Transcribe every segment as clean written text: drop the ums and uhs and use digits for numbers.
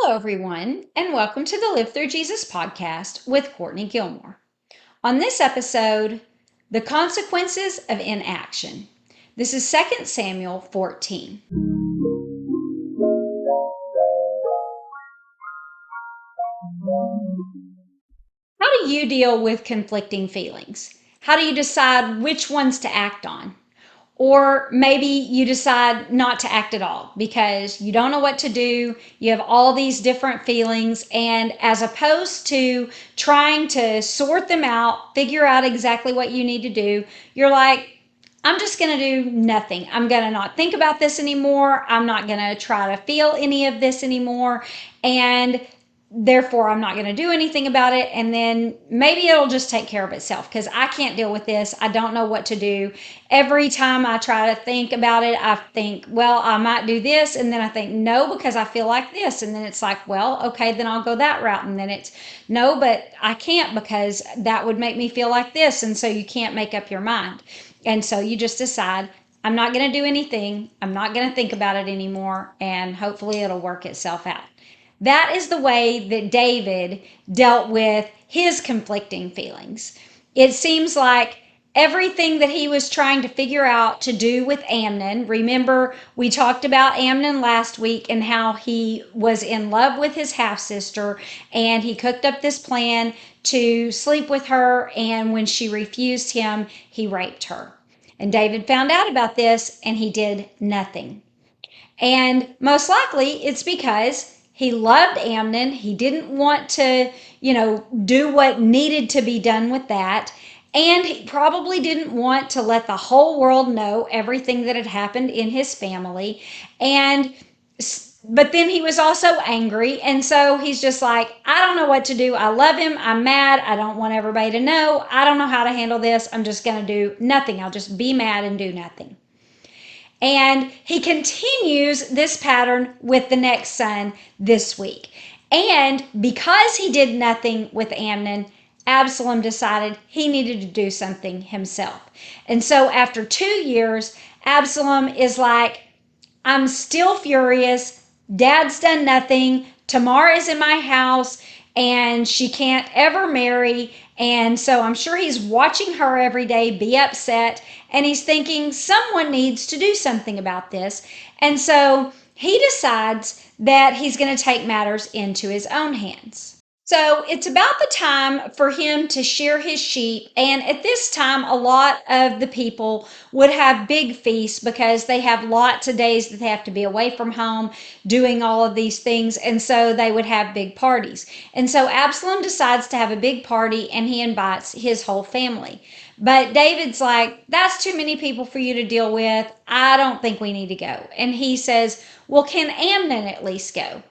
Hello, everyone, and welcome to the Live Through Jesus podcast with Courtney Gilmore. On this episode, the consequences of inaction. This is 2 Samuel 14. How do you deal with conflicting feelings? How do you decide which ones to act on? Or maybe you decide not to act at all because you don't know what to do. You have all these different feelings. And as opposed to trying to sort them out, figure out exactly what you need to do, you're like, I'm just going to do nothing. I'm going to not think about this anymore. I'm not going to try to feel any of this anymore. And therefore, I'm not going to do anything about it. And then maybe it'll just take care of itself because I can't deal with this. I don't know what to do. Every time I try to think about it, I think, well, I might do this. And then I think, no, because I feel like this. And then it's like, well, okay, then I'll go that route. And then it's, no, but I can't because that would make me feel like this. And so you can't make up your mind. And so you just decide, I'm not going to do anything. I'm not going to think about it anymore. And hopefully it'll work itself out. That is the way that David dealt with his conflicting feelings. It seems like everything that he was trying to figure out to do with Amnon. Remember, we talked about Amnon last week and how he was in love with his half-sister and he cooked up this plan to sleep with her, and when she refused him, he raped her. And David found out about this and he did nothing. And most likely it's because he loved Amnon. He didn't want to, do what needed to be done with that. And he probably didn't want to let the whole world know everything that had happened in his family. But then he was also angry. And so he's just like, I don't know what to do. I love him. I'm mad. I don't want everybody to know. I don't know how to handle this. I'm just going to do nothing. I'll just be mad and do nothing. And he continues this pattern with the next son this week. And because he did nothing with Amnon, Absalom decided he needed to do something himself. And so after 2 years, Absalom is like, I'm still furious. Dad's done nothing. Tamar is in my house and she can't ever marry. And so I'm sure he's watching her every day be upset. And he's thinking someone needs to do something about this. And so he decides that he's going to take matters into his own hands. So it's about the time for him to shear his sheep. And at this time, a lot of the people would have big feasts because they have lots of days that they have to be away from home doing all of these things. And so they would have big parties. And so Absalom decides to have a big party and he invites his whole family. But David's like, that's too many people for you to deal with. I don't think we need to go. And he says, well, can Amnon at least go?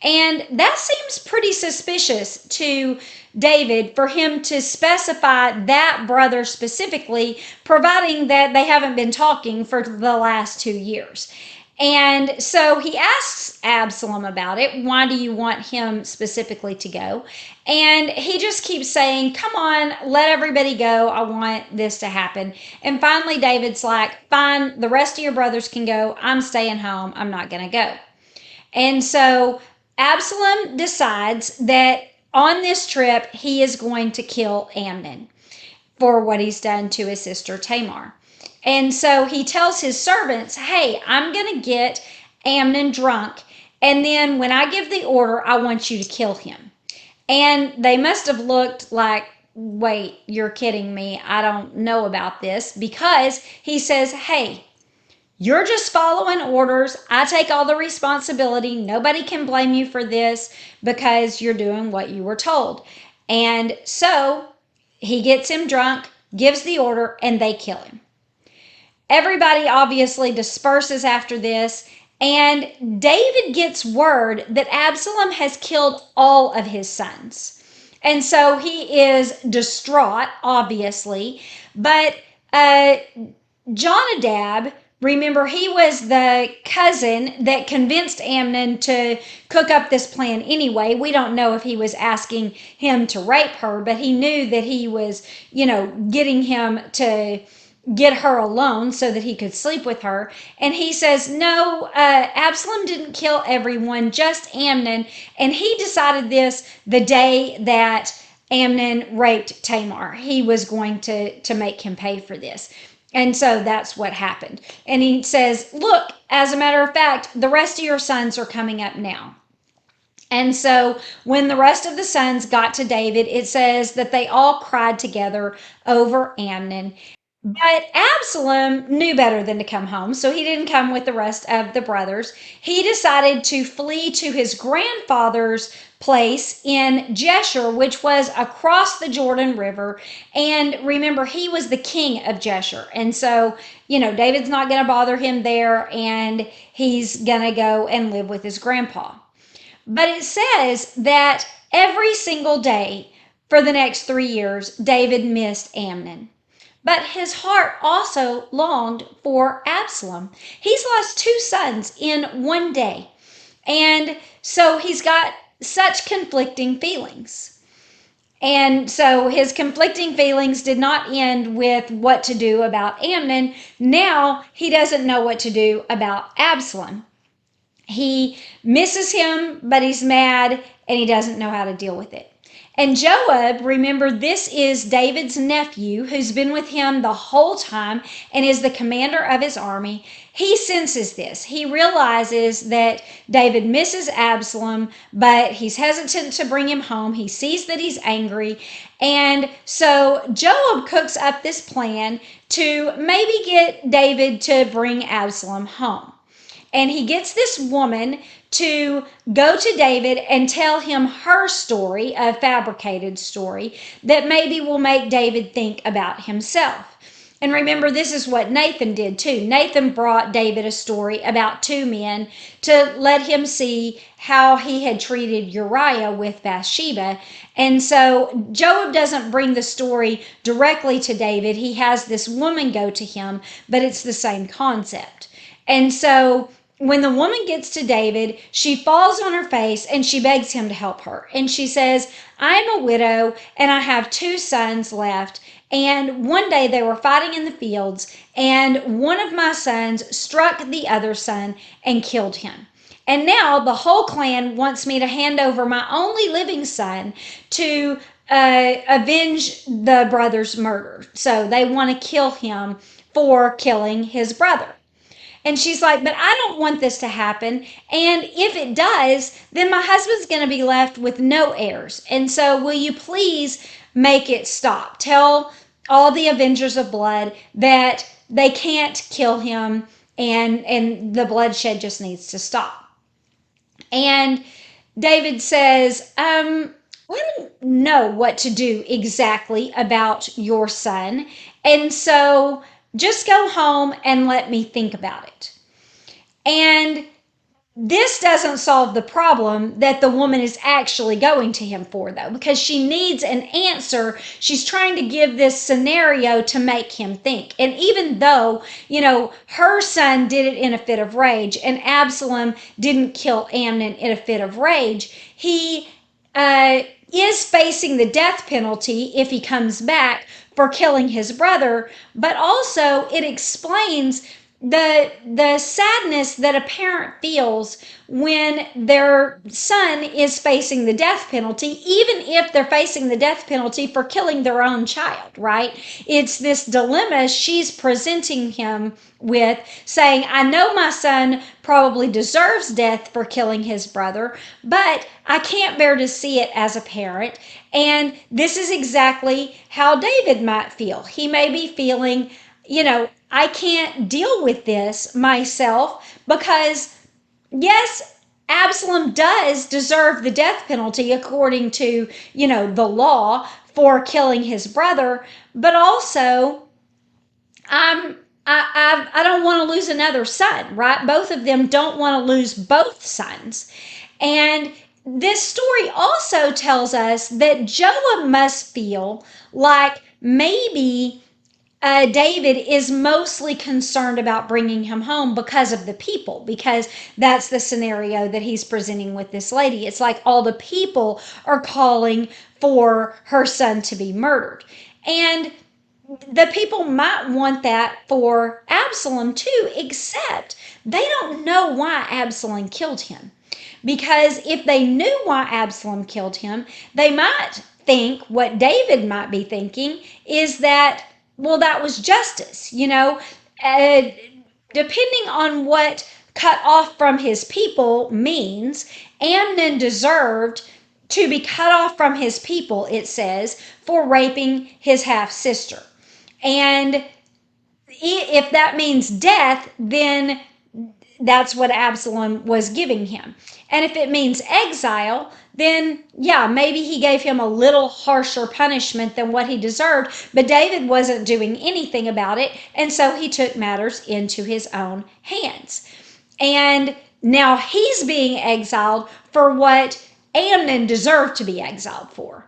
And that seems pretty suspicious to David for him to specify that brother specifically, providing that they haven't been talking for the last 2 years. And so he asks Absalom about it. Why do you want him specifically to go? And he just keeps saying, come on, let everybody go. I want this to happen. And finally, David's like, fine, the rest of your brothers can go. I'm staying home. I'm not going to go. And so Absalom decides that on this trip, he is going to kill Amnon for what he's done to his sister Tamar. And so he tells his servants, hey, I'm going to get Amnon drunk. And then when I give the order, I want you to kill him. And they must have looked like, wait, you're kidding me. I don't know about this, because he says, hey, you're just following orders. I take all the responsibility. Nobody can blame you for this because you're doing what you were told. And so he gets him drunk, gives the order, and they kill him. Everybody obviously disperses after this, and David gets word that Absalom has killed all of his sons. And so he is distraught, obviously, but Jonadab, remember, he was the cousin that convinced Amnon to cook up this plan anyway. We don't know if he was asking him to rape her, but he knew that he was, getting him to get her alone so that he could sleep with her. And he says, no, Absalom didn't kill everyone, just Amnon. And he decided this the day that Amnon raped Tamar. He was going to make him pay for this. And so that's what happened. And he says, look, as a matter of fact, the rest of your sons are coming up now. And so when the rest of the sons got to David, it says that they all cried together over Amnon. But Absalom knew better than to come home, so he didn't come with the rest of the brothers. He decided to flee to his grandfather's place in Jeshurun, which was across the Jordan River. And remember, he was the king of Jeshurun. And so, David's not going to bother him there, and he's going to go and live with his grandpa. But it says that every single day for the next 3 years, David missed Amnon. But his heart also longed for Absalom. He's lost 2 sons in one day. And so he's got such conflicting feelings. And so his conflicting feelings did not end with what to do about Amnon. Now he doesn't know what to do about Absalom. He misses him, but he's mad and he doesn't know how to deal with it. And Joab, remember, this is David's nephew who's been with him the whole time and is the commander of his army. He senses this. He realizes that David misses Absalom, but he's hesitant to bring him home. He sees that he's angry. And so Joab cooks up this plan to maybe get David to bring Absalom home. And he gets this woman to go to David and tell him her story, a fabricated story, that maybe will make David think about himself. And remember, this is what Nathan did too. Nathan brought David a story about 2 men to let him see how he had treated Uriah with Bathsheba. And so Joab doesn't bring the story directly to David. He has this woman go to him, but it's the same concept. And so when the woman gets to David, she falls on her face and she begs him to help her. And she says, I'm a widow and I have 2 sons left. And one day they were fighting in the fields and one of my sons struck the other son and killed him. And now the whole clan wants me to hand over my only living son to avenge the brother's murder. So they want to kill him for killing his brother. And she's like, but I don't want this to happen. And if it does, then my husband's going to be left with no heirs. And so will you please make it stop? Tell all the avengers of blood that they can't kill him and the bloodshed just needs to stop. And David says, I don't know what to do exactly about your son. And so just go home and let me think about it. And this doesn't solve the problem that the woman is actually going to him for, though, because she needs an answer. She's trying to give this scenario to make him think. And even though, her son did it in a fit of rage and Absalom didn't kill Amnon in a fit of rage, he is facing the death penalty if he comes back for killing his brother. But also it explains the sadness that a parent feels when their son is facing the death penalty, even if they're facing the death penalty for killing their own child, right? It's this dilemma she's presenting him with, saying, I know my son probably deserves death for killing his brother, but I can't bear to see it as a parent. And this is exactly how David might feel. He may be feeling, I can't deal with this myself because, yes, Absalom does deserve the death penalty according to, the law for killing his brother, but also I don't want to lose another son, right? Both of them don't want to lose both sons. And this story also tells us that Joab must feel like maybe David is mostly concerned about bringing him home because of the people, because that's the scenario that he's presenting with this lady. It's like all the people are calling for her son to be murdered. And the people might want that for Absalom too, except they don't know why Absalom killed him. Because if they knew why Absalom killed him, they might think what David might be thinking is that, well, that was justice, uh, depending on what cut off from his people means. Amnon deserved to be cut off from his people, it says, for raping his half sister. And if that means death, then that's what Absalom was giving him. And if it means exile, then yeah, maybe he gave him a little harsher punishment than what he deserved, but David wasn't doing anything about it, and so he took matters into his own hands. And now he's being exiled for what Amnon deserved to be exiled for.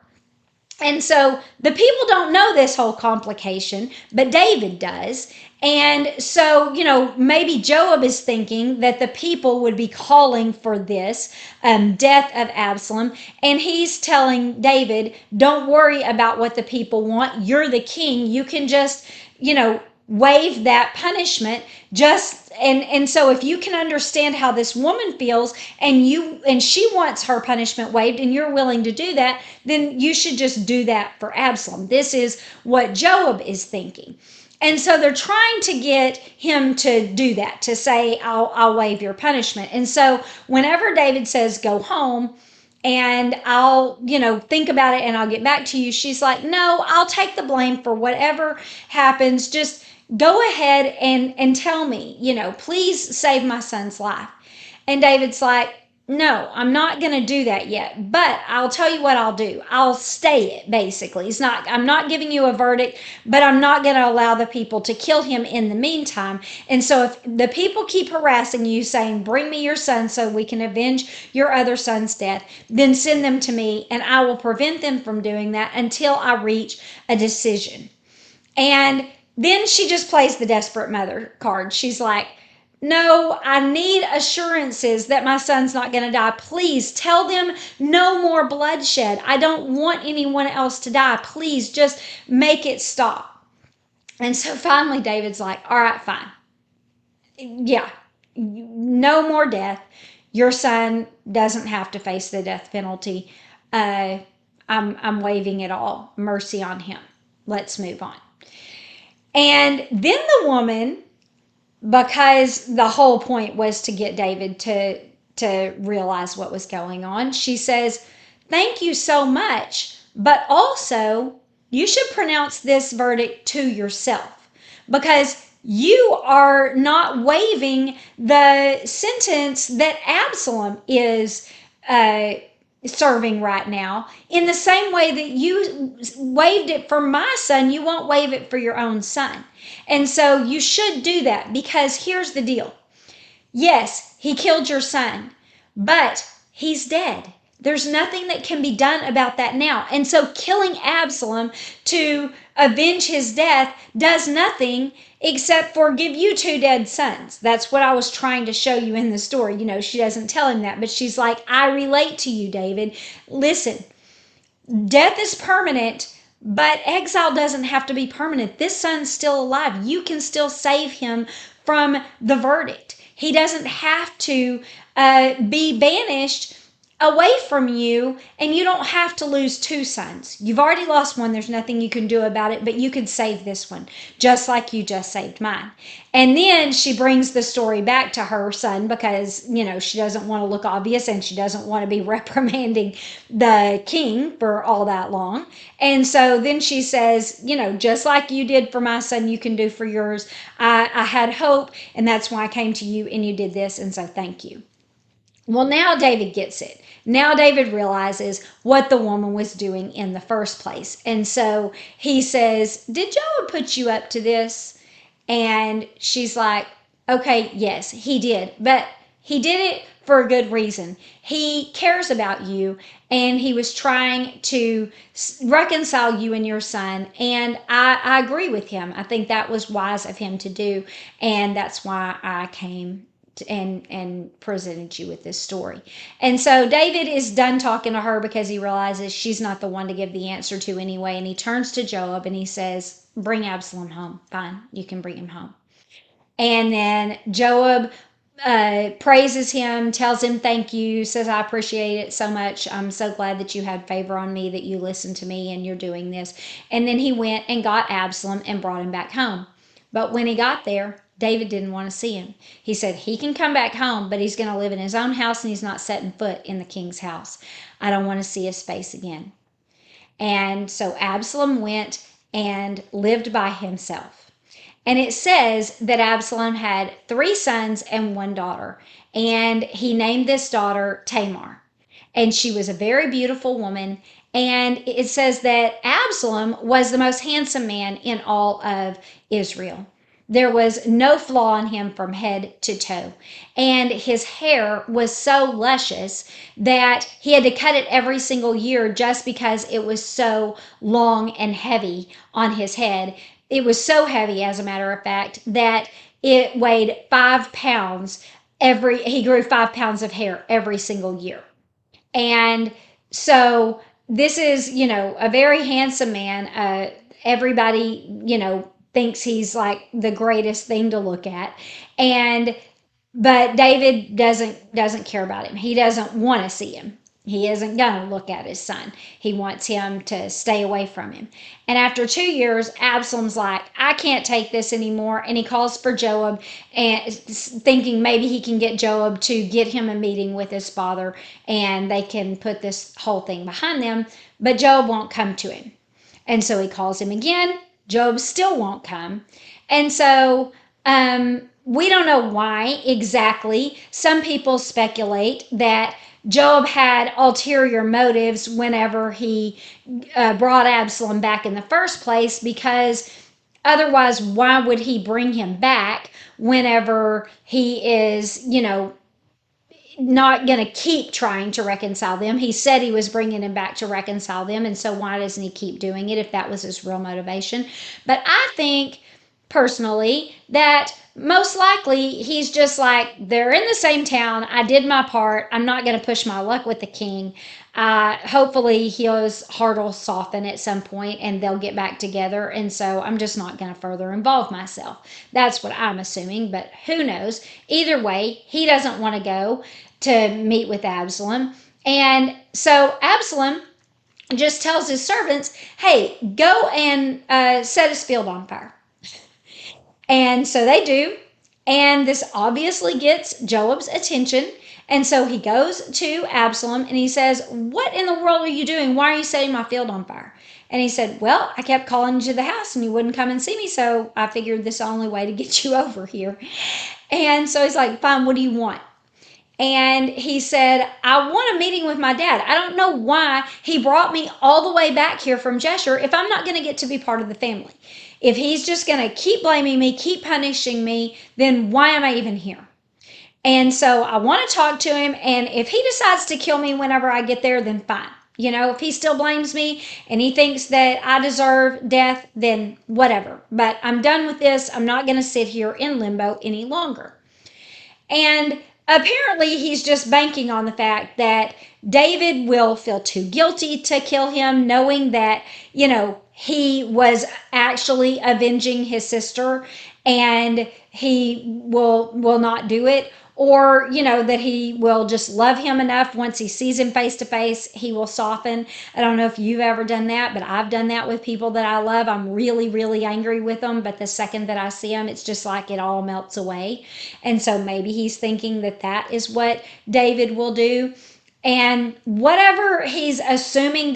And so the people don't know this whole complication, but David does. And so, maybe Joab is thinking that the people would be calling for this death of Absalom. And he's telling David, don't worry about what the people want. You're the king. You can just, waive that punishment. And so if you can understand how this woman feels, and she wants her punishment waived, and you're willing to do that, then you should just do that for Absalom. This is what Joab is thinking. And so they're trying to get him to do that, to say, I'll waive your punishment. And so whenever David says, go home, and I'll, think about it and I'll get back to you, she's like, no, I'll take the blame for whatever happens. Just go ahead and tell me, please save my son's life. And David's like, no, I'm not going to do that yet, but I'll tell you what I'll do. I'll stay it, basically. I'm not giving you a verdict, but I'm not going to allow the people to kill him in the meantime. And so if the people keep harassing you, saying, bring me your son so we can avenge your other son's death, then send them to me, and I will prevent them from doing that until I reach a decision. And then she just plays the desperate mother card. She's like, no, I need assurances that my son's not going to die. Please tell them no more bloodshed. I don't want anyone else to die. Please just make it stop. And so finally David's like, all right, fine. Yeah, no more death. Your son doesn't have to face the death penalty. I'm waiving it all. Mercy on him. Let's move on. And then the woman, because the whole point was to get David to realize what was going on, she says, thank you so much, but also you should pronounce this verdict to yourself, because you are not waiving the sentence that Absalom is serving right now. In the same way that you waived it for my son, you won't waive it for your own son. And so you should do that, because here's the deal. Yes, he killed your son, but he's dead. There's nothing that can be done about that now. And so killing Absalom to avenge his death does nothing except for give you two dead sons. That's what I was trying to show you in the story. She doesn't tell him that, but she's like, I relate to you, David. Listen, death is permanent, but exile doesn't have to be permanent. This son's still alive. You can still save him from the verdict. He doesn't have to be banished away from you, and you don't have to lose two sons. You've already lost one. There's nothing you can do about it, but you can save this one, just like you just saved mine. And then she brings the story back to her son, because, she doesn't want to look obvious, and she doesn't want to be reprimanding the king for all that long. And so then she says, just like you did for my son, you can do for yours. I had hope, and that's why I came to you, and you did this, and so thank you. Well, now David gets it. Now David realizes what the woman was doing in the first place. And so he says, did Joab put you up to this? And she's like, okay, yes, he did. But he did it for a good reason. He cares about you, and he was trying to reconcile you and your son. And I agree with him. I think that was wise of him to do. And that's why I came and presented you with this story. And so David is done talking to her because he realizes she's not the one to give the answer to anyway. And he turns to Joab and he says, bring Absalom home. Fine, you can bring him home. And then Joab praises him, tells him thank you, says, I appreciate it so much. I'm so glad that you had favor on me, that you listened to me and you're doing this. And then he went and got Absalom and brought him back home. But when he got there, David didn't want to see him. He said he can come back home, but he's going to live in his own house and he's not setting foot in the king's house. I don't want to see his face again. And so Absalom went and lived by himself. And it says that Absalom had 3 sons and 1 daughter. And he named this daughter Tamar. And she was a very beautiful woman. And it says that Absalom was the most handsome man in all of Israel. There was no flaw in him from head to toe. And his hair was so luscious that he had to cut it every single year just because it was so long and heavy on his head. It was so heavy, as a matter of fact, that it weighed 5 pounds he grew 5 pounds of hair every single year. And so this is, a very handsome man. Everybody, thinks he's like the greatest thing to look at. But David doesn't care about him. He doesn't want to see him. He isn't going to look at his son. He wants him to stay away from him. And after 2 years, Absalom's like, I can't take this anymore. And he calls for Joab, and thinking maybe he can get Joab to get him a meeting with his father and they can put this whole thing behind them. But Joab won't come to him. And so he calls him again. Joab still won't come. And so we don't know why exactly. Some people speculate that Joab had ulterior motives whenever he brought Absalom back in the first place, because otherwise, why would he bring him back whenever he is, not going to keep trying to reconcile them? He said he was bringing him back to reconcile them, and so why doesn't he keep doing it if that was his real motivation? But I think personally that most likely he's just like, they're in the same town, I did my part, I'm not going to push my luck with the king. Hopefully his heart will soften at some point and they'll get back together, and so I'm just not going to further involve myself. That's what I'm assuming, but who knows? Either way, he doesn't want to go to meet with Absalom. And so Absalom just tells his servants, hey, go and set his field on fire. And so they do. And this obviously gets Joab's attention. And so he goes to Absalom and he says, what in the world are you doing? Why are you setting my field on fire? And he said, well, I kept calling you to the house and you wouldn't come and see me, so I figured this is the only way to get you over here. And so he's like, fine, what do you want? And he said, I want a meeting with my dad. I don't know why he brought me all the way back here from Jeshurun if I'm not going to get to be part of the family. If he's just going to keep blaming me, keep punishing me, then why am I even here? And so I want to talk to him. And if he decides to kill me whenever I get there, then fine. If he still blames me and he thinks that I deserve death, then whatever. But I'm done with this. I'm not going to sit here in limbo any longer. And apparently he's just banking on the fact that David will feel too guilty to kill him, knowing that, he was actually avenging his sister and he will not do it. Or, that he will just love him enough. Once he sees him face to face, he will soften. I don't know if you've ever done that, but I've done that with people that I love. I'm really, really angry with them. But the second that I see them, it's just like it all melts away. And so maybe he's thinking that that is what David will do. And whatever he's assuming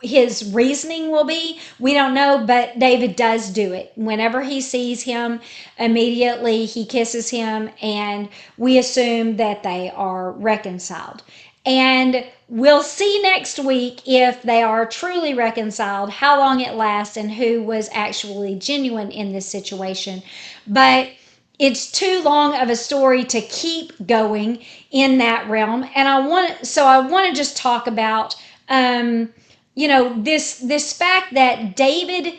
his reasoning will be, we don't know, but David does do it. Whenever he sees him, immediately he kisses him, and we assume that they are reconciled. And we'll see next week if they are truly reconciled, how long it lasts, and who was actually genuine in this situation. But it's too long of a story to keep going in that realm. And I want to just talk about this fact that David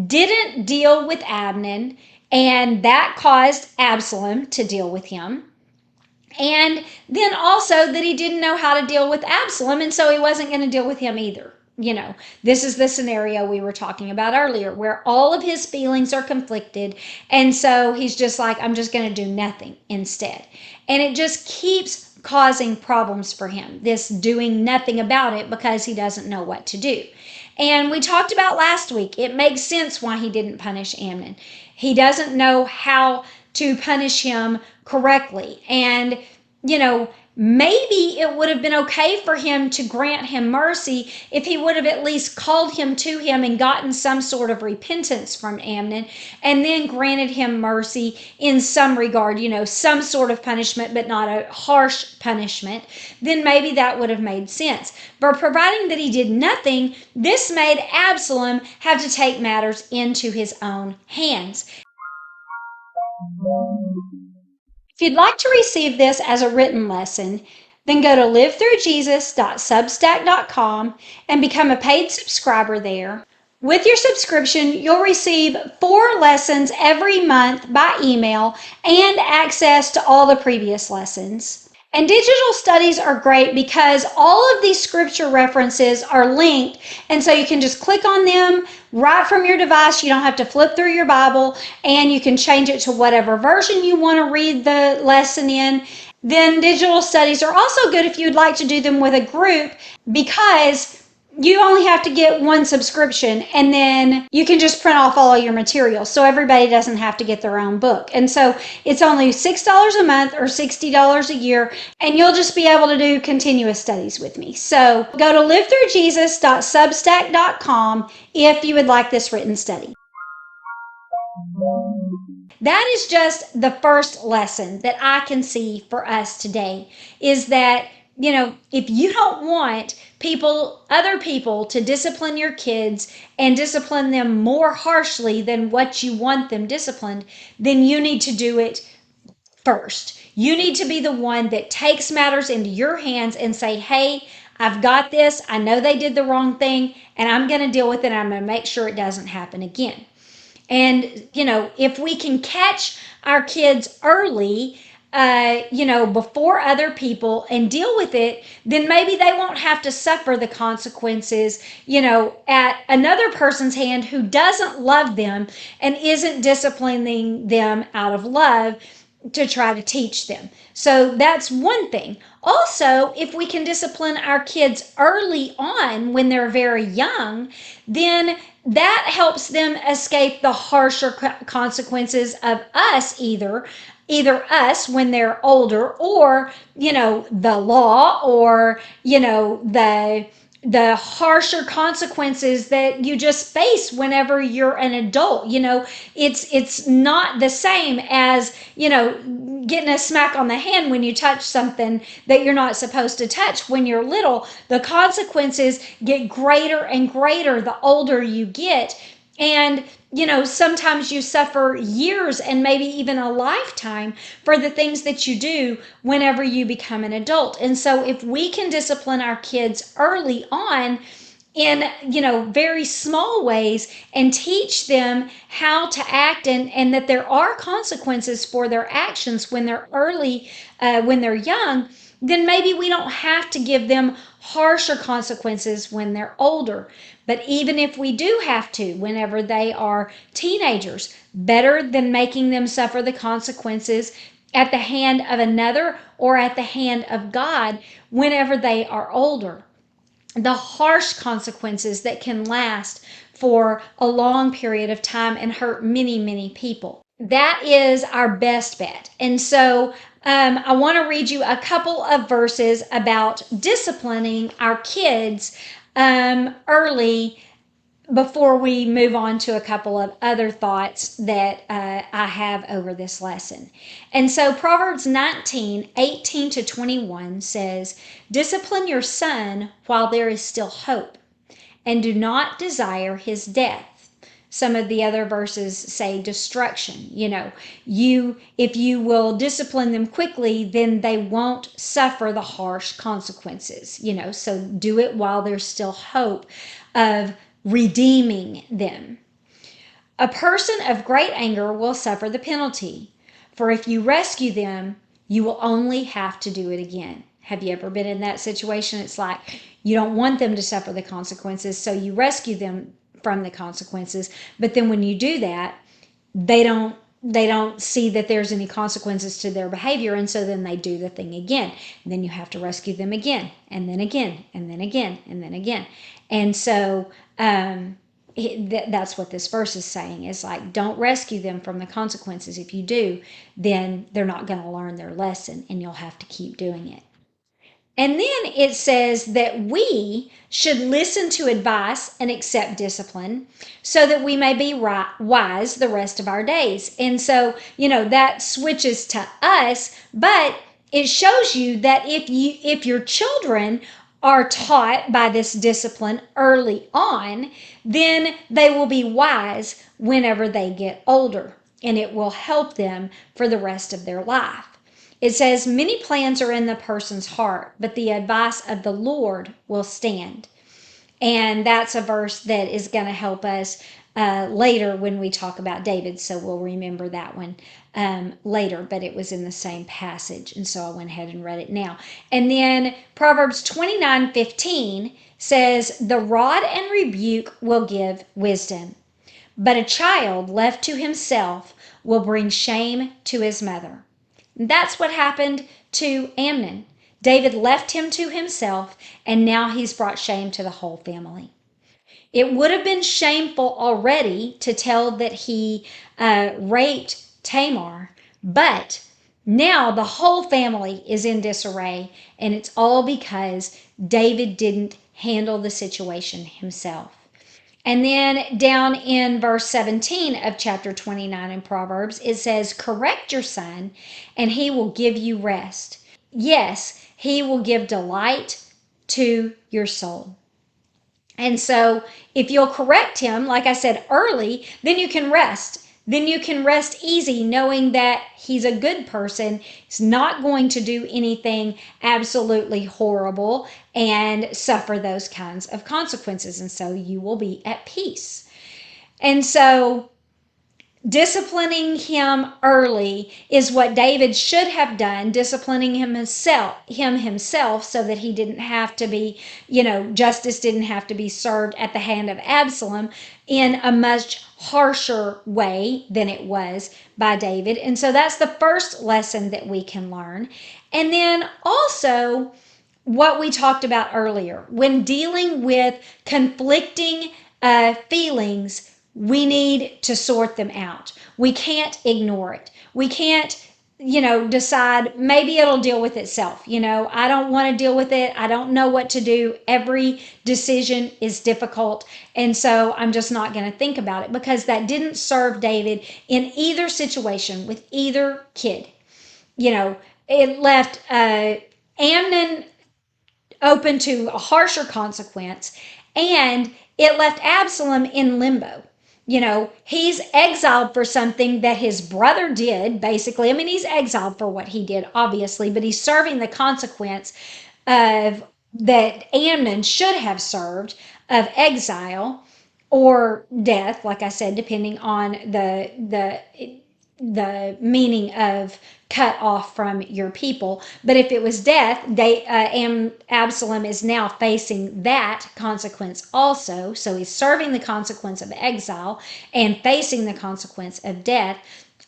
didn't deal with Amnon, and that caused Absalom to deal with him. And then also that he didn't know how to deal with Absalom, and so he wasn't going to deal with him either. This is the scenario we were talking about earlier where all of his feelings are conflicted. And so he's just like, I'm just going to do nothing instead. And it just keeps causing problems for him, this doing nothing about it because he doesn't know what to do. And we talked about last week, it makes sense why he didn't punish Amnon. He doesn't know how to punish him correctly. And, maybe it would have been okay for him to grant him mercy if he would have at least called him to him and gotten some sort of repentance from Amnon and then granted him mercy in some regard, some sort of punishment, but not a harsh punishment. Then maybe that would have made sense. But providing that he did nothing, this made Absalom have to take matters into his own hands. If you'd like to receive this as a written lesson, then go to LivethruJesus.substack.com and become a paid subscriber there. With your subscription, you'll receive 4 lessons every month by email and access to all the previous lessons. And digital studies are great because all of these scripture references are linked, and so you can just click on them right from your device. You don't have to flip through your Bible, and you can change it to whatever version you want to read the lesson in. Then digital studies are also good if you'd like to do them with a group because you only have to get one subscription and then you can just print off all of your materials so everybody doesn't have to get their own book. And so it's only $6 a month or $60 a year, and you'll just be able to do continuous studies with me. So go to LivethruJesus.substack.com if you would like this written study. That is just the first lesson that I can see for us today, is that if you don't want other people to discipline your kids and discipline them more harshly than what you want them disciplined, then you need to do it first. You need to be the one that takes matters into your hands and say, hey, I've got this. I know they did the wrong thing, and I'm going to deal with it. I'm going to make sure it doesn't happen again. And, if we can catch our kids early, before other people and deal with it, then maybe they won't have to suffer the consequences, at another person's hand who doesn't love them and isn't disciplining them out of love to try to teach them. So that's one thing. Also, if we can discipline our kids early on when they're very young, then that helps them escape the harsher consequences of us, either us when they're older, or the law, or the harsher consequences that you just face whenever you're an adult. It's not the same as getting a smack on the hand when you touch something that you're not supposed to touch when you're little. The consequences get greater and greater the older you get. And sometimes you suffer years and maybe even a lifetime for the things that you do whenever you become an adult. And so if we can discipline our kids early on in very small ways and teach them how to act, and that there are consequences for their actions when they're when they're young, then maybe we don't have to give them harsher consequences when they're older. But even if we do have to, whenever they are teenagers, better than making them suffer the consequences at the hand of another or at the hand of God whenever they are older. The harsh consequences that can last for a long period of time and hurt many, many people. That is our best bet. And so I want to read you a couple of verses about disciplining our kids early before we move on to a couple of other thoughts that I have over this lesson. And so Proverbs 19:18-21 says, discipline your son while there is still hope, and do not desire his death. Some of the other verses say destruction. If you will discipline them quickly, then they won't suffer the harsh consequences, so do it while there's still hope of redeeming them. A person of great anger will suffer the penalty, for if you rescue them, You will only have to do it again. Have you ever been in that situation? It's like you don't want them to suffer the consequences, so you rescue them from the consequences. But then when you do that, they don't see that there's any consequences to their behavior, and so then they do the thing again. And then you have to rescue them again, and then again, and then again, and then again. And so that's what this verse is saying. Is like, don't rescue them from the consequences. If you do, then they're not going to learn their lesson, and you'll have to keep doing it. And then it says that we should listen to advice and accept discipline so that we may be wise the rest of our days. And so, that switches to us, but it shows you that if your children are taught by this discipline early on, then they will be wise whenever they get older, and it will help them for the rest of their life. It says, many plans are in the person's heart, but the advice of the Lord will stand. And that's a verse that is going to help us later when we talk about David. So we'll remember that one later, but it was in the same passage. And so I went ahead and read it now. And then Proverbs 29:15 says, the rod and rebuke will give wisdom, but a child left to himself will bring shame to his mother. That's what happened to Amnon. David left him to himself, and now he's brought shame to the whole family. It would have been shameful already to tell that he raped Tamar, but now the whole family is in disarray, and it's all because David didn't handle the situation himself. And then down in verse 17 of chapter 29 in Proverbs, it says, correct your son, and he will give you rest. Yes, he will give delight to your soul. And so if you'll correct him, like I said early, then you can rest. Then you can rest easy knowing that he's a good person. He's not going to do anything absolutely horrible and suffer those kinds of consequences. And so you will be at peace. And so disciplining him early is what David should have done, disciplining himself so that he didn't have to be, justice didn't have to be served at the hand of Absalom in a much harsher way than it was by David. And so that's the first lesson that we can learn. And then also what we talked about earlier, when dealing with conflicting feelings, we need to sort them out. We can't ignore it. We can't, decide maybe it'll deal with itself. I don't want to deal with it. I don't know what to do. Every decision is difficult. And so I'm just not going to think about it, because that didn't serve David in either situation with either kid. It left Amnon open to a harsher consequence, and it left Absalom in limbo. He's exiled for something that his brother did, basically. I mean, he's exiled for what he did, obviously, but he's serving the consequence of that Amnon should have served, of exile or death, like I said, depending on the meaning of cut off from your people. But if it was death, Absalom is now facing that consequence also. So he's serving the consequence of exile and facing the consequence of death,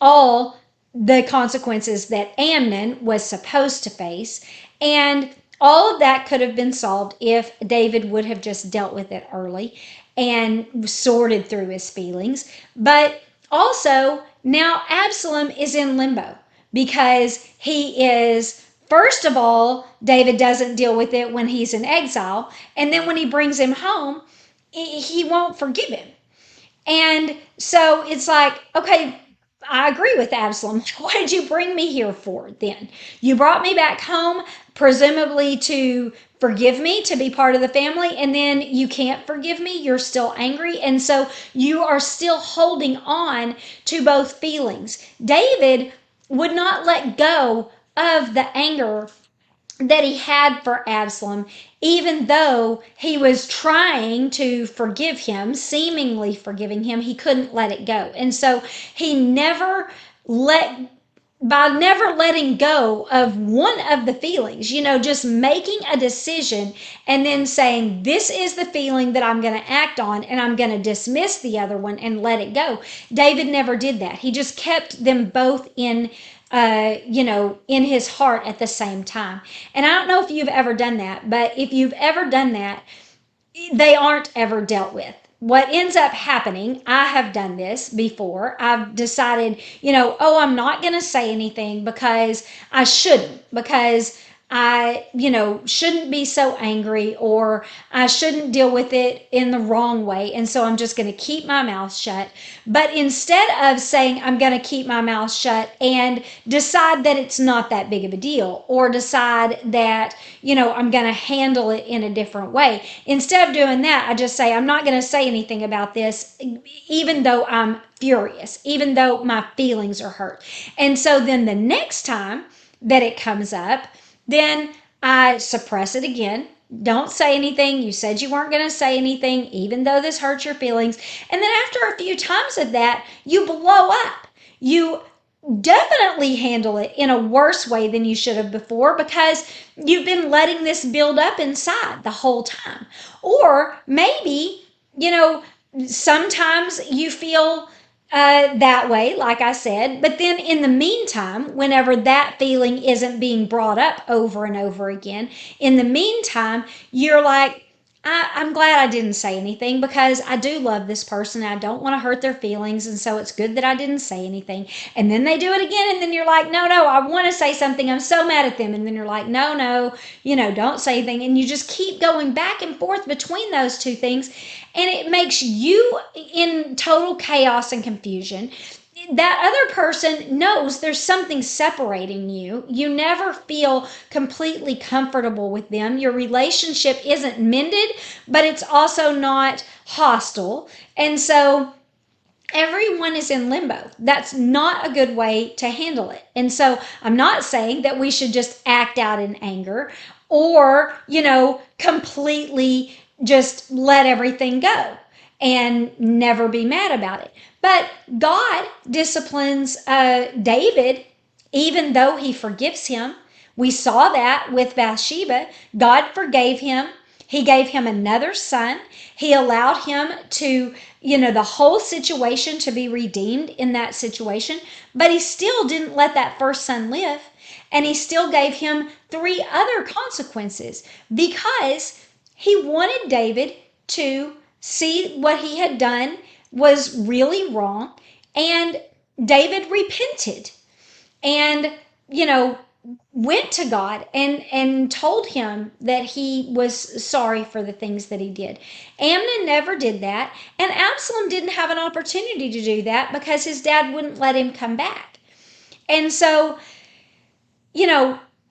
all the consequences that Amnon was supposed to face. And all of that could have been solved if David would have just dealt with it early and sorted through his feelings. But also, now Absalom is in limbo, because he is, first of all, David doesn't deal with it when he's in exile. And then when he brings him home, he won't forgive him. And so it's like, okay, I agree with Absalom. What did you bring me here for then? You brought me back home, presumably to forgive me, to be part of the family, and then you can't forgive me. You're still angry. And so you are still holding on to both feelings. David would not let go of the anger that he had for Absalom, even though he was trying to forgive him, seemingly forgiving him, he couldn't let it go. And so he never let by never letting go of one of the feelings, just making a decision and then saying, this is the feeling that I'm going to act on, and I'm going to dismiss the other one and let it go. David never did that. He just kept them both in his heart at the same time. And I don't know if you've ever done that, but if you've ever done that, they aren't ever dealt with. What ends up happening, I have done this before. I've decided, oh, I'm not going to say anything because I shouldn't, because I, shouldn't be so angry, or I shouldn't deal with it in the wrong way. And so I'm just going to keep my mouth shut. But instead of saying I'm going to keep my mouth shut and decide that it's not that big of a deal, or decide that, I'm going to handle it in a different way, instead of doing that, I just say, I'm not going to say anything about this, even though I'm furious, even though my feelings are hurt. And so then the next time that it comes up, then I suppress it again. Don't say anything. You said you weren't going to say anything, even though this hurts your feelings. And then after a few times of that, you blow up. You definitely handle it in a worse way than you should have before, because you've been letting this build up inside the whole time. Or maybe, sometimes you feel that way, like I said, but then in the meantime, whenever that feeling isn't being brought up over and over again, in the meantime, you're like, I'm glad I didn't say anything, because I do love this person and I don't want to hurt their feelings. And so it's good that I didn't say anything. And then they do it again. And then you're like, no, I want to say something. I'm so mad at them. And then you're like, no, don't say anything. And you just keep going back and forth between those two things. And it makes you in total chaos and confusion. That other person knows there's something separating you. You never feel completely comfortable with them. Your relationship isn't mended, but it's also not hostile. And so everyone is in limbo. That's not a good way to handle it. And so I'm not saying that we should just act out in anger, or, completely just let everything go and never be mad about it. But God disciplines David even though he forgives him. We saw that with Bathsheba. God forgave him. He gave him another son. He allowed him to, the whole situation to be redeemed in that situation. But he still didn't let that first son live. And he still gave him 3 other consequences, because he wanted David to see what he had done was really wrong. And David repented and, went to God and told him that he was sorry for the things that he did. Amnon never did that. And Absalom didn't have an opportunity to do that because his dad wouldn't let him come back. And so,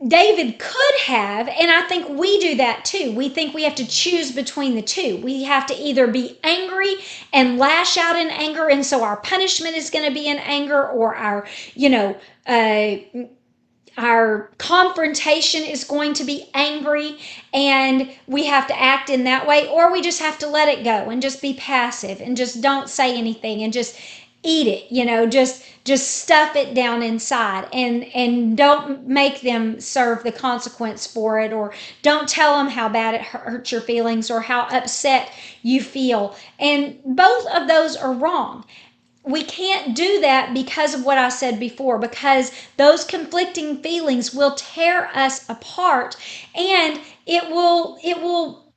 David could have, and I think we do that too. We think we have to choose between the two. We have to either be angry and lash out in anger, and so our punishment is going to be in anger, or our confrontation is going to be angry, and we have to act in that way, or we just have to let it go and just be passive and just don't say anything and just eat it, just stuff it down inside, and don't make them serve the consequence for it, or don't tell them how bad it hurts your feelings or how upset you feel. And both of those are wrong. We can't do that because of what I said before, because those conflicting feelings will tear us apart, and it will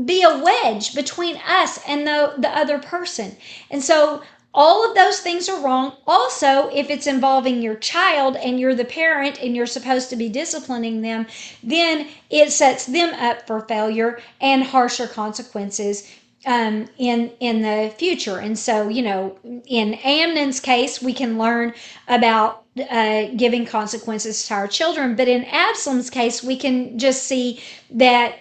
be a wedge between us and the other person. And so all of those things are wrong. Also, if it's involving your child and you're the parent and you're supposed to be disciplining them, then it sets them up for failure and harsher consequences in the future. And so, in Amnon's case, we can learn about giving consequences to our children. But in Absalom's case, we can just see that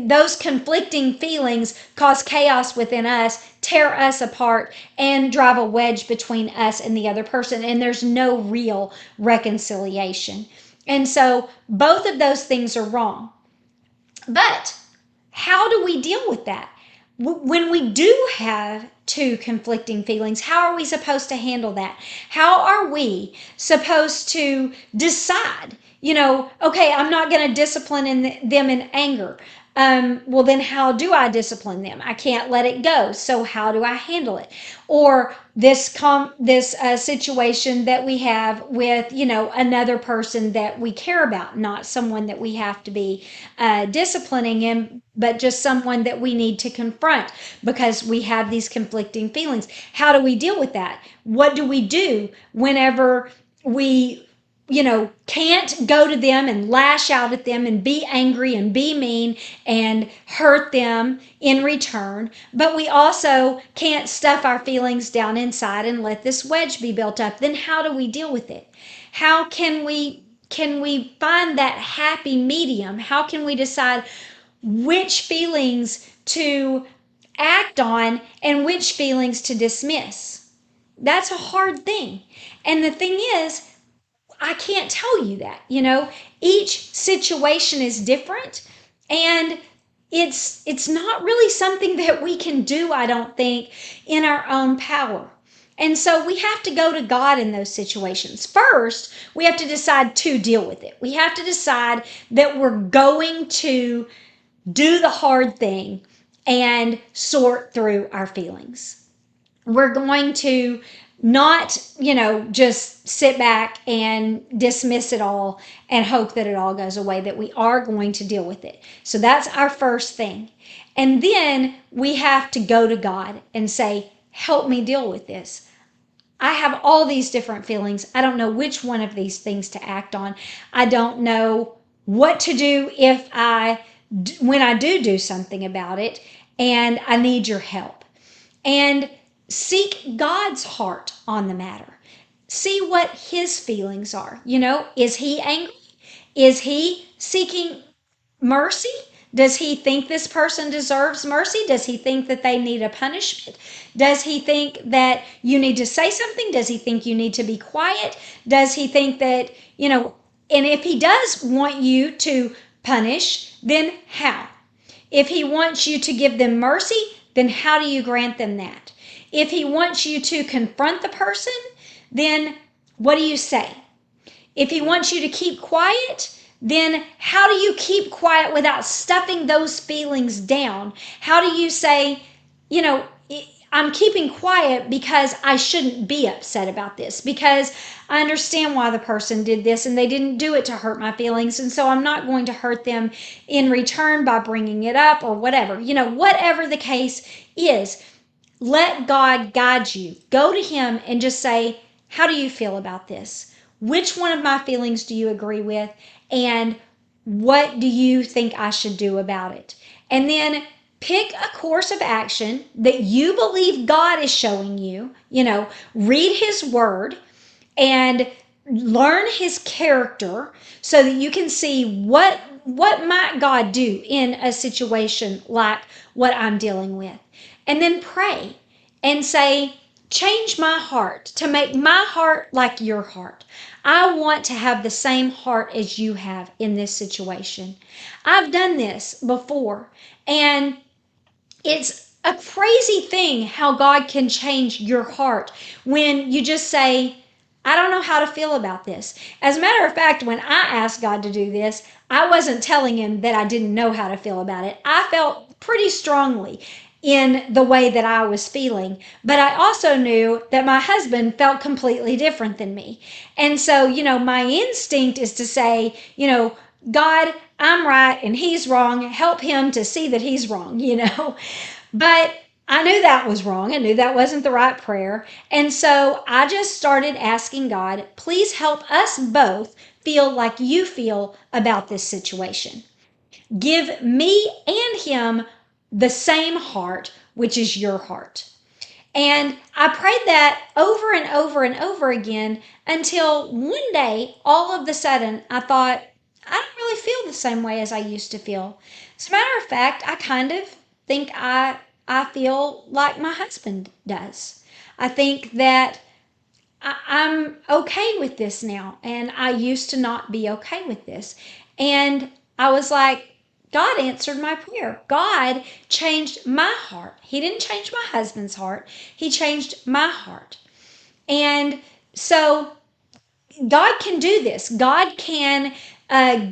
those conflicting feelings cause chaos within us, tear us apart, and drive a wedge between us and the other person. And there's no real reconciliation. And so both of those things are wrong. But how do we deal with that? when we do have two conflicting feelings, how are we supposed to handle that? How are we supposed to decide? Okay, I'm not going to discipline them in anger. Well, then how do I discipline them? I can't let it go. So how do I handle it? Or this situation that we have with another person that we care about, not someone that we have to be disciplining in, but just someone that we need to confront because we have these conflicting feelings. How do we deal with that? What do we do whenever we can't go to them and lash out at them and be angry and be mean and hurt them in return, but we also can't stuff our feelings down inside and let this wedge be built up? Then how do we deal with it? How can we find that happy medium? How can we decide which feelings to act on and which feelings to dismiss? That's a hard thing. And the thing is, I can't tell you that. Each situation is different, and it's not really something that we can do, I don't think, in our own power. And so we have to go to God in those situations. First, we have to decide to deal with it. We have to decide that we're going to do the hard thing and sort through our feelings. We're going to not, just sit back and dismiss it all and hope that it all goes away, that we are going to deal with it. So that's our first thing. And then we have to go to God and say, help me deal with this. I have all these different feelings. I don't know which one of these things to act on. I don't know what to do when I do something about it, and I need your help. And seek God's heart on the matter. See what his feelings are. Is he angry? Is he seeking mercy? Does he think this person deserves mercy? Does he think that they need a punishment? Does he think that you need to say something? Does he think you need to be quiet? Does he think that, and if he does want you to punish, then how? If he wants you to give them mercy, then how do you grant them that? If he wants you to confront the person, then what do you say? If he wants you to keep quiet, then how do you keep quiet without stuffing those feelings down? How do you say, I'm keeping quiet because I shouldn't be upset about this, because I understand why the person did this and they didn't do it to hurt my feelings, and so I'm not going to hurt them in return by bringing it up or whatever. Whatever the case is, let God guide you. Go to him and just say, how do you feel about this? Which one of my feelings do you agree with? And what do you think I should do about it? And then pick a course of action that you believe God is showing you. Read his word and learn his character so that you can see what might God do in a situation like what I'm dealing with. And then pray and say, change my heart to make my heart like your heart. I want to have the same heart as you have in this situation. I've done this before, and it's a crazy thing how God can change your heart when you just say, I don't know how to feel about this. As a matter of fact, when I asked God to do this, I wasn't telling him that I didn't know how to feel about it. I felt pretty strongly in the way that I was feeling, but I also knew that my husband felt completely different than me. And so, my instinct is to say, God, I'm right and he's wrong. Help him to see that he's wrong, But I knew that was wrong. I knew that wasn't the right prayer. And so I just started asking God, please help us both feel like you feel about this situation. Give me and him the same heart, which is your heart. And I prayed that over and over and over again until one day, all of a sudden, I thought, I don't really feel the same way as I used to feel. As a matter of fact, I kind of think I feel like my husband does. I think that I'm okay with this now, and I used to not be okay with this. And I was like, God answered my prayer. God changed my heart. He didn't change my husband's heart. He changed my heart. And so God can do this. God can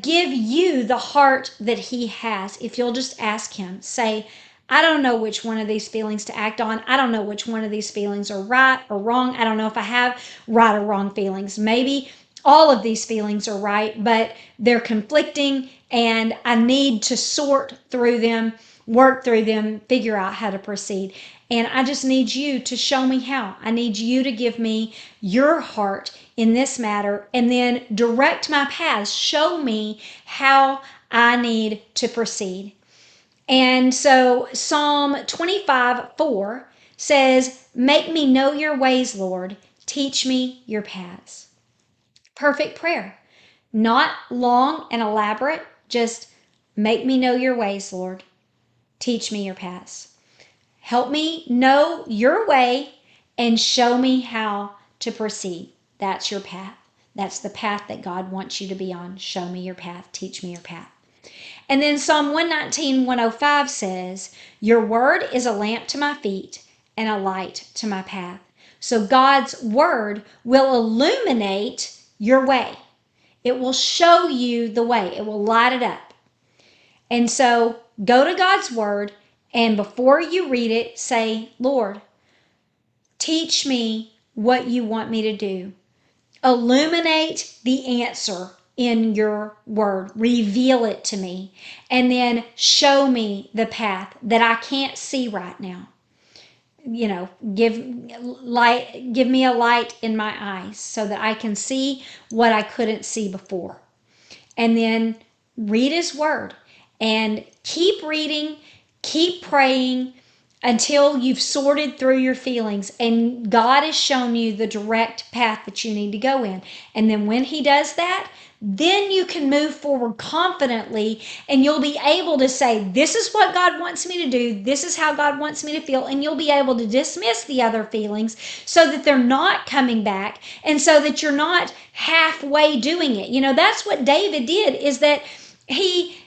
give you the heart that He has if you'll just ask Him. Say, I don't know which one of these feelings to act on. I don't know which one of these feelings are right or wrong. I don't know if I have right or wrong feelings. Maybe all of these feelings are right, but they're conflicting and I need to sort through them, work through them, figure out how to proceed. And I just need you to show me how. I need you to give me your heart in this matter and then direct my path. Show me how I need to proceed. And so Psalm 25:4 says, make me know your ways, Lord. Teach me your paths. Perfect prayer. Not long and elaborate, just make me know your ways, Lord. Teach me your paths. Help me know your way and show me how to proceed. That's your path. That's the path that God wants you to be on. Show me your path. Teach me your path. And then Psalm 119:105 says, your word is a lamp to my feet and a light to my path. So God's word will illuminate your way. It will show you the way. It will light it up. And so go to God's word, and before you read it, say, Lord, teach me what you want me to do. Illuminate the answer in your word. Reveal it to me. And then show me the path that I can't see right now. You know, give me a light in my eyes so that I can see what I couldn't see before. And then read His word and keep reading, keep praying until you've sorted through your feelings and God has shown you the direct path that you need to go in. And then when He does that, then you can move forward confidently and you'll be able to say, this is what God wants me to do. This is how God wants me to feel. And you'll be able to dismiss the other feelings so that they're not coming back and so that you're not halfway doing it. You know, that's what David did, is that he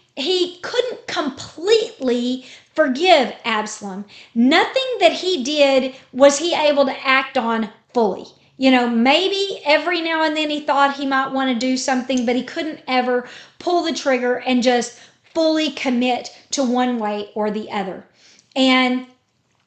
couldn't completely forgive Absalom. Nothing that he did was he able to act on fully. You know, maybe every now and then he thought he might want to do something, but he couldn't ever pull the trigger and just fully commit to one way or the other. And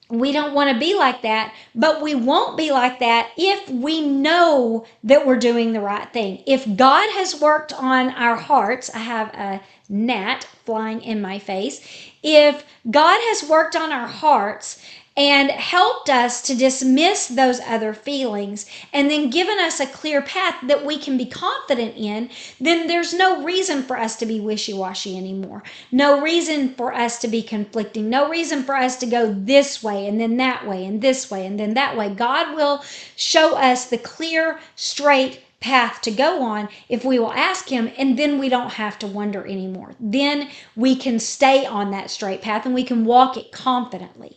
we don't want to be like that, but we won't be like that if we know that we're doing the right thing. If God has worked on our hearts, I have a gnat flying in my face. If God has worked on our hearts and helped us to dismiss those other feelings and then given us a clear path that we can be confident in, then there's no reason for us to be wishy-washy anymore. No reason for us to be conflicting. No reason for us to go this way and then that way and this way and then that way. God will show us the clear, straight path to go on if we will ask Him, and then we don't have to wonder anymore. Then we can stay on that straight path and we can walk it confidently.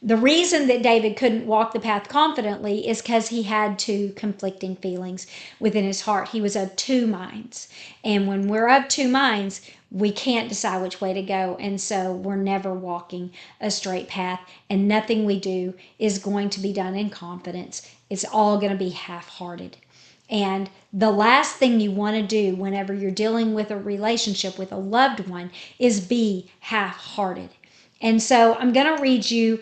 The reason that David couldn't walk the path confidently is because he had two conflicting feelings within his heart. He was of two minds. And when we're of two minds, we can't decide which way to go. And so we're never walking a straight path. And nothing we do is going to be done in confidence. It's all going to be half-hearted. And the last thing you want to do whenever you're dealing with a relationship with a loved one is be half-hearted. And so I'm going to read you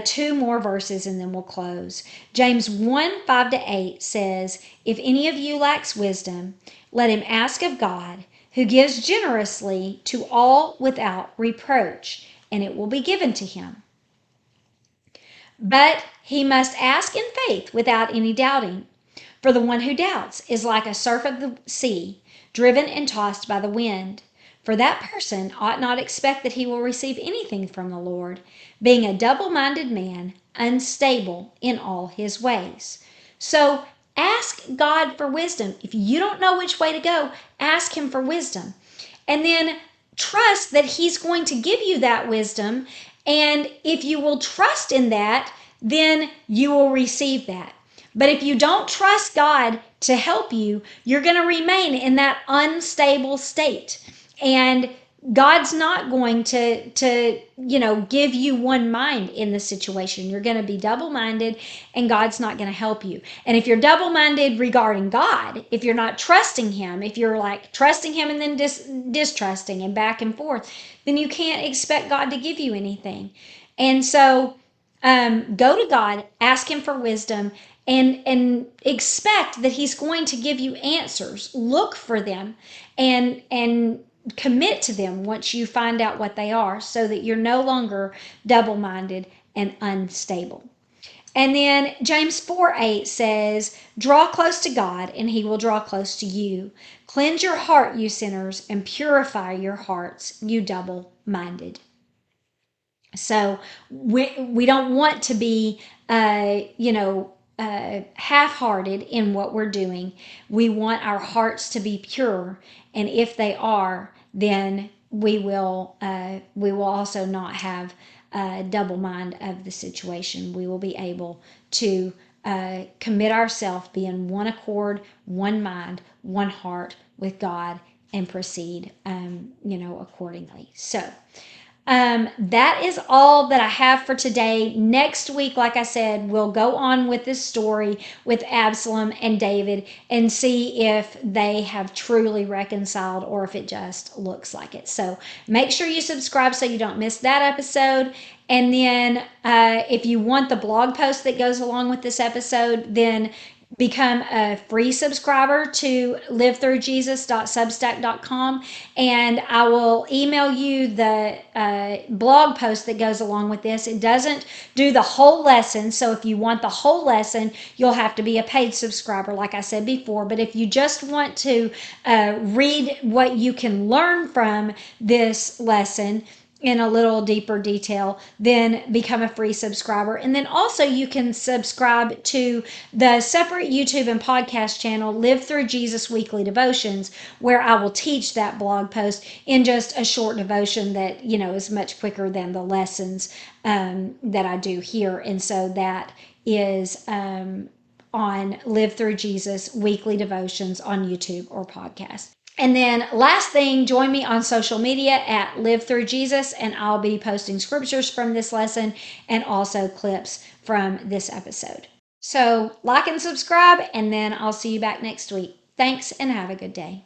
two more verses and then we'll close. James 1:5-8 says, if any of you lacks wisdom, let him ask of God, who gives generously to all without reproach, and it will be given to him. But he must ask in faith without any doubting. For the one who doubts is like a surf of the sea, driven and tossed by the wind. For that person ought not expect that he will receive anything from the Lord, being a double-minded man, unstable in all his ways. So ask God for wisdom. If you don't know which way to go, ask Him for wisdom. And then trust that He's going to give you that wisdom. And if you will trust in that, then you will receive that. But if you don't trust God to help you, you're going to remain in that unstable state. And God's not going to give you one mind in the situation. You're going to be double-minded, and God's not going to help you. And if you're double-minded regarding God, if you're not trusting him, if you're like trusting him and then distrusting and back and forth, then you can't expect God to give you anything. And so go to God, ask him for wisdom, and expect that he's going to give you answers. Look for them, and commit to them once you find out what they are, so that you're no longer double-minded and unstable. And then James 4:8 says, draw close to God and he will draw close to you. Cleanse your heart, you sinners, and purify your hearts, you double-minded. So we don't want to be, half-hearted in what we're doing. We want our hearts to be pure, and if they are, then we will also not have a double mind of the situation. We will be able to commit ourselves, be in one accord, one mind, one heart with God, and proceed, accordingly. So that is all that I have for today. Next week, like I said, we'll go on with this story with Absalom and David and see if they have truly reconciled or if it just looks like it. So make sure you subscribe so you don't miss that episode. And then if you want the blog post that goes along with this episode, then become a free subscriber to livethruJesus.substack.com, and I will email you the blog post that goes along with this. It doesn't do the whole lesson, so if you want the whole lesson, you'll have to be a paid subscriber, like I said before. But if you just want to read what you can learn from this lesson in a little deeper detail, then become a free subscriber. And then also you can subscribe to the separate YouTube and podcast channel, Live Through Jesus Weekly Devotions, where I will teach that blog post in just a short devotion that, is much quicker than the lessons that I do here. And so that is on Live Through Jesus Weekly Devotions on YouTube or podcast. And then last thing, join me on social media at Live Through Jesus, and I'll be posting scriptures from this lesson and also clips from this episode. So like and subscribe, and then I'll see you back next week. Thanks, and have a good day.